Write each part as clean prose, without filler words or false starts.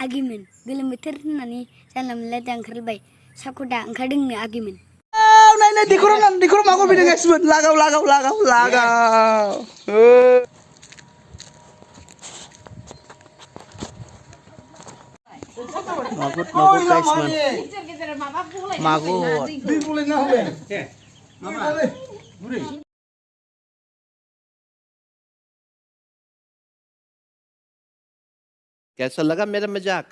आगिमोन गोलोम बोथोर होननानै जानला मोनला दा ओंखारबाय साखौ दा ओंखारदोंनो आगिमोन नाय दिखुर मागुर फैदों गाइसमोन लागाव मागुर गाइसमोन मागुर कैसा लगा मेरा मजाक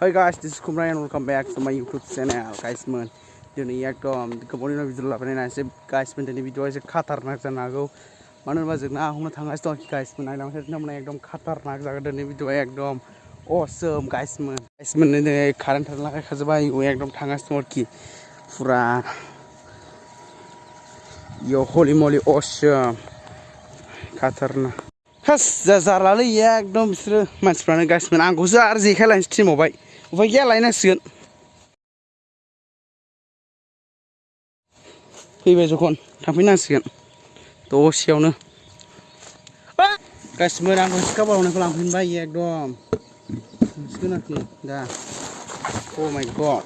Hi guys, this is Kumrai and welcome back to my YouTube channel, guys. Man, दिनै एकदम गोबावनि उनाव भिडिअ लाबोनाय नायसै guys. Man, दिनै भिडिअआ एसे खातारनाक जानो हागौ मानो होनबा जों ना हमनो थांगासिनो दं guys. Man, नायलांनो एकदम खातारनाक जागोन दिनै भिडिअआ एकदम awesome guys. Man, दिनै कारेन्ट लागायखाजोब्बाय एकदम थांगासिनो दं आरोखि फुरा यो holy moly awesome खातारनाक हास जारलालै एकदम बिसोरो मानसिफ्रानो guys. Man, आंखौसो आरो जेखाय लायनोसो थिनबावबाय उफाय गैया लायनांसिगोन फैबाय जखन थांफैनांसिगोन दसेयावनो गासिबो आंखौ सिखा बावनायखौ लांफैनबाय एकदम सिखोन आरोखि दा oh my god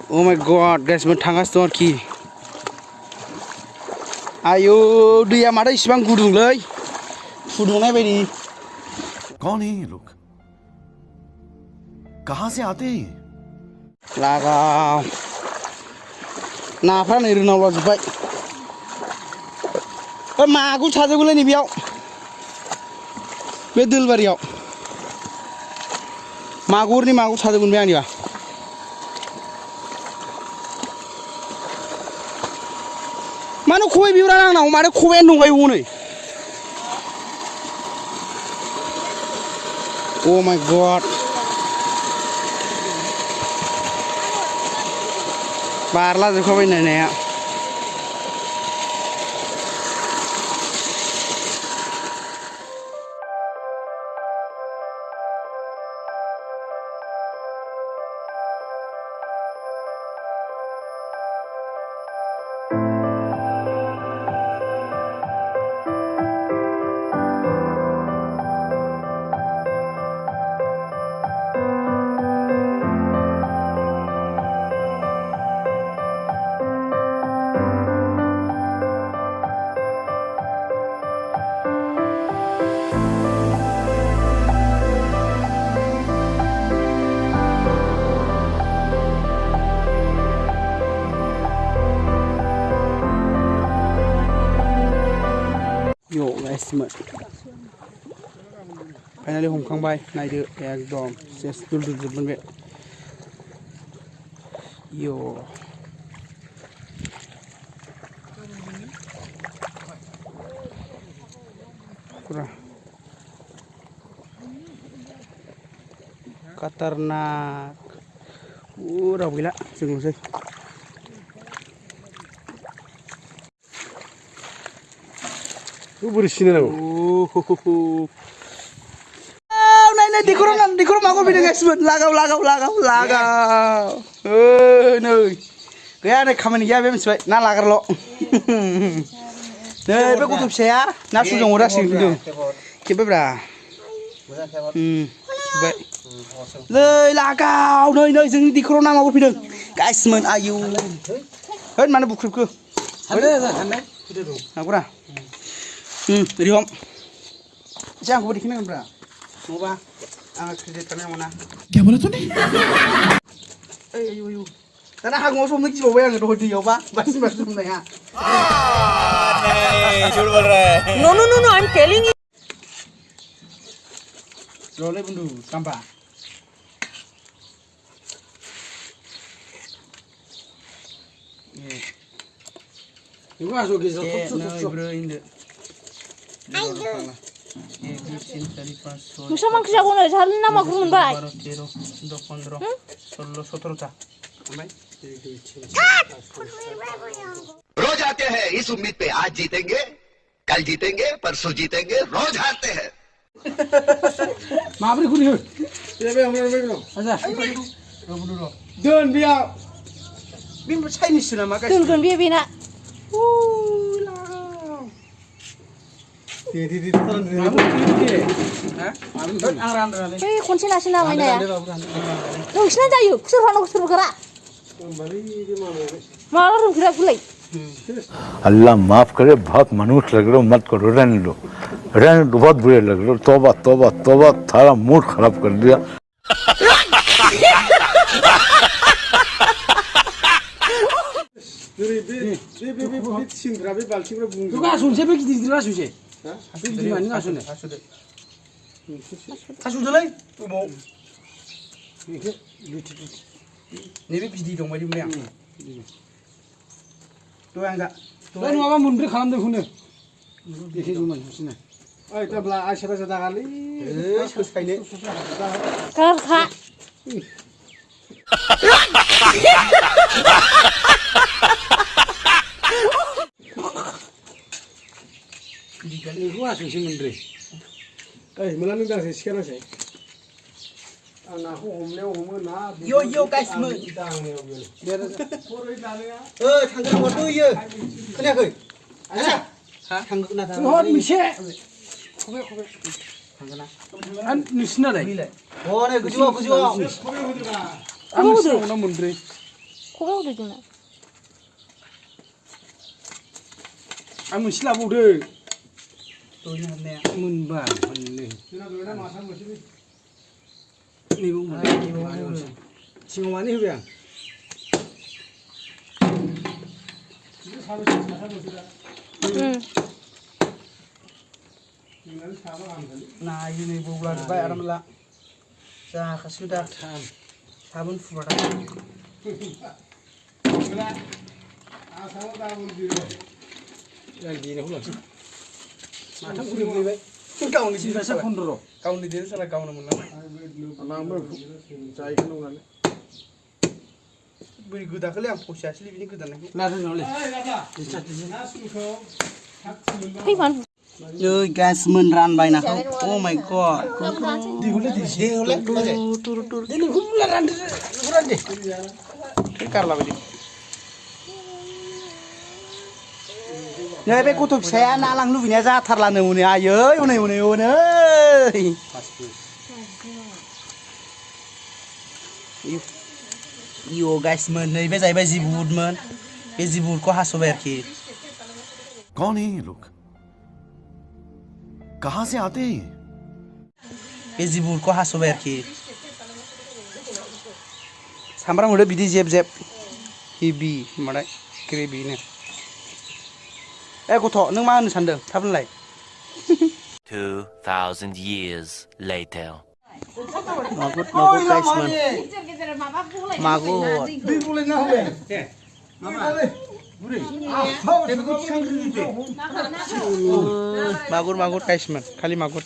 oh my god गासिबो थांगासिनो दं आरोखि आयौ दैया माथो इसिबां गुदुंलै फुदुंनाय बायदि कौन है ये लोग कहां से आते हैं लागाव नाफ्रा नै रोनावला जोब्बाय मागुर साजोबोलै नै बेयाव बे दोलबारियाव मागुर साजोबगोन बे आंनिबा मानो खबाय बिब्रा आंनाव मानो खबायानो दंखायो हनै oh my god बारला जोबखाबाय नायनाया Yo guys, finally हमखांबाय नायदो एकदम सेस दुलदुलजोबमोन बे यो पुरा खातारनाक राव गैला जोंल'सै बोरै सिनायनांगौ नाय दिखुर मागुर फैदों गाइसमोन लागाव नै गैया नै खामानि गैया बे मिथिबाय ना लाग्राल' नै बे गथ' फिसाया ना सुजों हरासिगोन खिन्थु खेबबायब्रा खेबबाय नै लागाव नै जोंनि दिखुराव ना मागुर फैदों गाइसमोन आयौ होद मानो बुख्रुबखो मागुरा ready home jangan kau bikin apa mau ba kerja tanah mana क्या बोला तूने ayo karena aku mau somai coba yang roh dia ba basi somai ya नहीं झूठ बोल रहा है no I'm telling you roleh bundu sampah ini masuk ke bro ini Musa mang kerja guna jalan nama kurun baik. 12, 13, 14, 16, 17, 18. रोज आते हैं इस उम्मीद Pay आज जीतेंगे कल जीतेंगे परसों जीतेंगे रोज हारते हैं माबोरै गुरि हो बे हमर बे न आजा दोन बेयाव बे चाइनिससो नामा गाइस दोनगोन बेना दे माबोरै हा आं रानदोंलै बै खनसे लासै लाबायनाया नोंसिना जायो खुसुर फानो खुसुर गोरा माला रोंफेरा गुलाय अल्लाह माफ करे बहुत मनुष्य लग रहे हो मत करो रहने दो बहुत बुरे लग रहे हो तौबा तौबा तौबा थारा मूड खराब कर दिया बे सिंग्रा बे बाल्थिंफ्रा बुंगोन दुगा सुनसे बे गिदिर गिदिर गासुसे हा बे गिदिर मानि गासुने गासुदोलै अबाव बेखौ नैबे बिदै दं बायदि मोनबाय आं दहाय आं दा दहाय नङाबा मोनब्रै खालामदों बेखौनो देखायगौमोन हारसिंनो ओइ दाब्ला आइसा राजा दागालै सोसायनो गारखा बेखौ आसुसै मोनब्रै ओइ मोना नों दांसे सिखारनांसै आं नाखौ हमनायाव हमो ना यो गाइस मोन दांनायाव बेयो खरै दानाया थांगोन हरदो इयो खोनायाखै आजा हा थांगोन ना हर मिसे खबे थांगोन ना आं नोंसिनालाय अ नै गोजौआव खबै होदोरा आं नोंसिनाव मोनब्रै खबाय होदो जोंना आं मोनसे लाबावदो दयनो हाबनाया मोनबा मोननै जोंना दयना माथाम मोनसे नैबो सिङाव माने होबाय आं साबेसे साथाम मोनसेरा जोंनानो साबा गाहाम नायो नै बौला जोब्बाय आराम ला जाखासिगोन दा साबोन फुबाथाय आसामाव गाबोन दिनै आं देनायखौ लांसै माथाम गुरि गोलैबाय गावनि दिनसासो 15 गावनि देरो साला गावनो मोनलांबाय आंबो जायखौ नङालै बोरै गोदाखोलै आं फसायासैलै बिनि गोदानायखौ लादो नङालै ओइ लाबा ना सुखौ फैफान ओइ गासमोन रानबाय नाखौ अ माय गॉड दिहुले टुर दिनै गुला रानदो रानदे कारला बायदि नै बे गथ' फिसाया ना लांनो लुबैनाया जाथारलानो हनै आयै हनै यो गाइसमोन नै बे जाहैबाय जिबुदमोन बे जिबुदखौ हास'बाय आरोखि कौन है ये लोग कहां से आते हैं बे जिबुदखौ हास'बाय आरोखि सामब्राम होदो बिदि जेब जेब हेभि होमबाथाय ग्रेभिनो ए गथ' नों मा होननो सानदों थाब होनलाय 2000 years later मागुर गाइसमोन मागुर दै बलायना होबाय दे मागुर गाइसमोन खालि मागुर